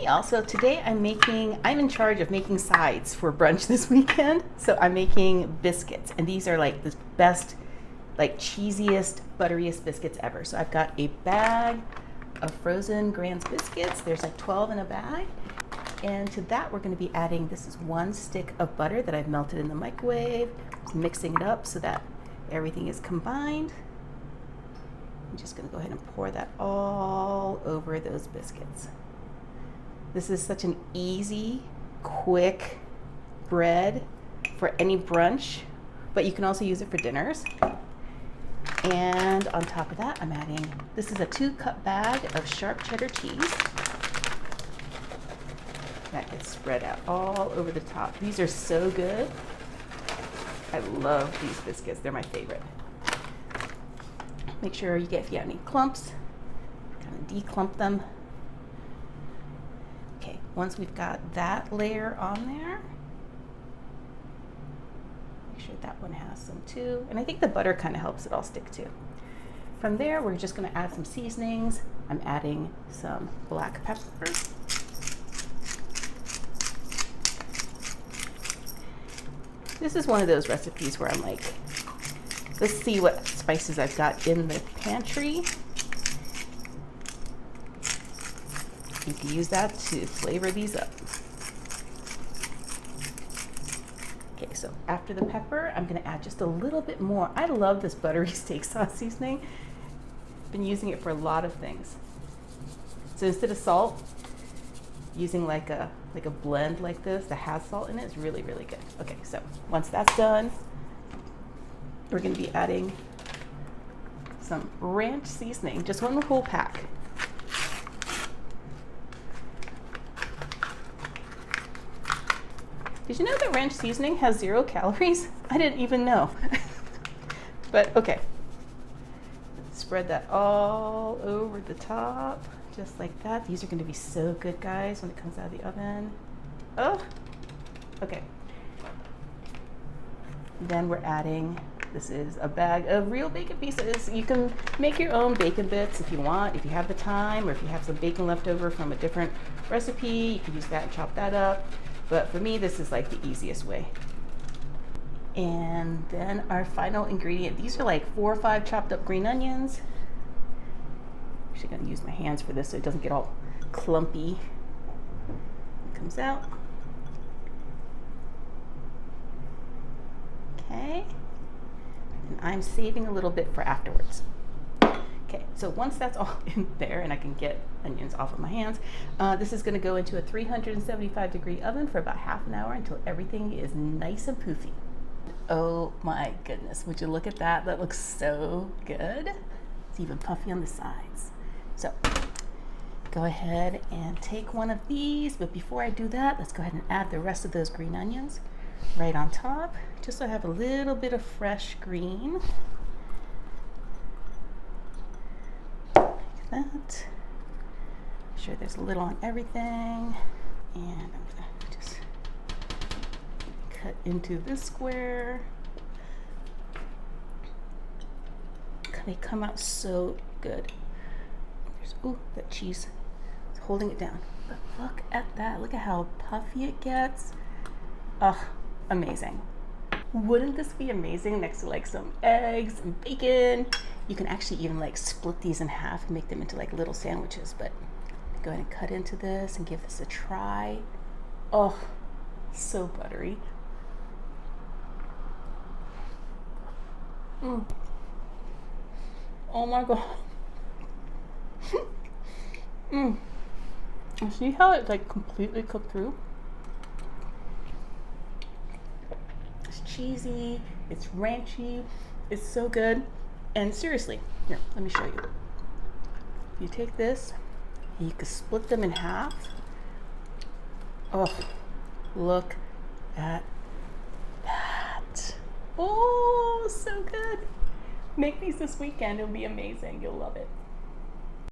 Hey y'all, so today I'm in charge of making sides for brunch this weekend. So I'm making biscuits, and these are like the best, like cheesiest, butteriest biscuits ever. So I've got a bag of frozen Grand's biscuits. There's like 12 in a bag. And to that we're gonna be adding, this is 1 stick of butter that I've melted in the microwave. Just mixing it up so that everything is combined. I'm just gonna go ahead and pour that all over those biscuits. This is such an easy, quick bread for any brunch, but you can also use it for dinners. And on top of that, I'm adding, this is a 2-cup bag of sharp cheddar cheese. That gets spread out all over the top. These are so good. I love these biscuits, they're my favorite. Make sure you get, if you have any clumps, kind of declump them. Okay, once we've got that layer on there, make sure that one has some too. And I think the butter kind of helps it all stick too. From there, we're just gonna add some seasonings. I'm adding some black pepper. This is one of those recipes where I'm like, let's see what spices I've got in the pantry. You can use that to flavor these up. Okay, so after the pepper, I'm gonna add just a little bit more. I love this buttery steak sauce seasoning. Been using it for a lot of things. So instead of salt, using like a blend like this that has salt in it is really, really good. Okay, so once that's done, we're gonna be adding some ranch seasoning, just 1 whole pack. Did you know that ranch seasoning has 0 calories? I didn't even know. But okay. Spread that all over the top, just like that. These are gonna be so good, guys, when it comes out of the oven. Oh, okay. Then we're adding, this is a bag of real bacon pieces. You can make your own bacon bits if you want, if you have the time, or if you have some bacon left over from a different recipe, you can use that and chop that up. But for me, this is like the easiest way. And then our final ingredient, these are like 4 or 5 chopped up green onions. I'm actually gonna use my hands for this so it doesn't get all clumpy. It comes out. Okay. And I'm saving a little bit for afterwards. Okay, so once that's all in there and I can get onions off of my hands, this is gonna go into a 375-degree oven for about ½ an hour until everything is nice and poofy. Oh my goodness, would you look at that? That looks so good. It's even puffy on the sides. So go ahead and take one of these, but before I do that, let's go ahead and add the rest of those green onions right on top, just so I have a little bit of fresh green. Like that. Make sure there's a little on everything. And I'm gonna just cut into this square. They come out so good. There's, ooh, that cheese is holding it down. But look at that. Look at how puffy it gets. Oh, amazing. Wouldn't this be amazing next to like some eggs and bacon? You can actually even like split these in half and make them into like little sandwiches. But go ahead and cut into this and give this a try. Oh, so buttery. Mm. Oh my god. Mm. See how it's like completely cooked through? It's cheesy, it's ranchy, it's so good. And seriously, here, let me show you. You take this, you can split them in half. Oh, look at that. Oh, so good. Make these this weekend, it'll be amazing. You'll love it.